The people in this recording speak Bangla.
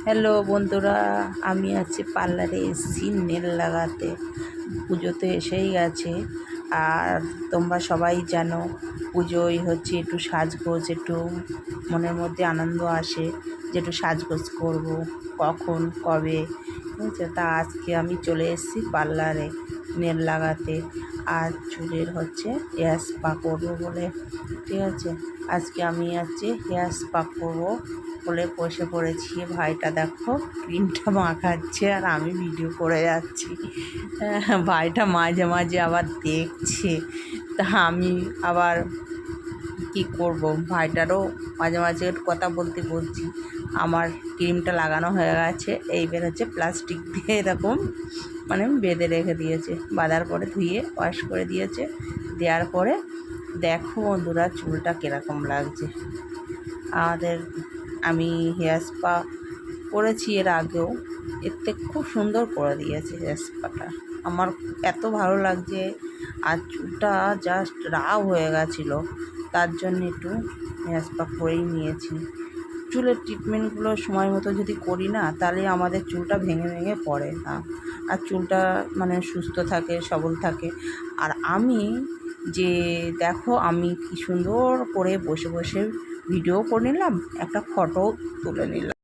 হ্যালো বন্ধুরা, আমি আছি পার্লারে এসেছি নেল লাগাতে। পুজো তো এসেই গেছে, আর তোমরা সবাই জানো পুজোয় হচ্ছে একটু সাজগোজ, একটু মনের মধ্যে আনন্দ আসে যে একটু সাজগোজ করব, কখন কবে, বুঝছো? তা আজকে আমি চলে এসেছি পার্লারে নেল লাগাতে, আর চুলের হচ্ছে হেয়ার স্পা করবো বলে। ঠিক আছে, আজকে আমি হেয়ার স্পা করবো বলে বসে পড়েছি। ভাইটা দেখো ক্রিমটা মাখাচ্ছে আর আমি ভিডিও করে যাচ্ছি। ভাইটা মাঝে মাঝে আবার দেখছে, তা আমি আবার কি করব, ভাইটারও মাঝে মাঝে কথা বলতে বলছি। আমার ক্রিমটা লাগানো হয়ে গেছে, এইবার হচ্ছে প্লাস্টিক দিয়ে এরকম মানে বেঁধে রেখে দিয়েছে, বাঁধার পরে ধুয়ে ওয়াশ করে দিয়েছে। দেওয়ার পরে দেখো বন্ধুরা চুলটা কীরকম লাগছে আমাদের। আমি হেয়ার স্পা করেছি এর আগেও, এতে খুব সুন্দর করে দিয়েছে হেয়ার স্পাটা, আমার এত ভালো লাগছে। আর চুলটা জাস্ট রাও হয়ে গেছিলো, তার জন্য একটু হেয়ার স্পা করেই নিয়েছি। চুলের ট্রিটমেন্টগুলো সময় মতো যদি করি না, তাহলে আমাদের চুলটা ভেঙে ভেঙে পড়ে না, আর চুলটা মানে সুস্থ থাকে, সবল থাকে। আর আমি যে দেখো আমি কি সুন্দর করে বসে বসে ভিডিও করে নিলাম, একটা ফটোও তুলে নিলাম।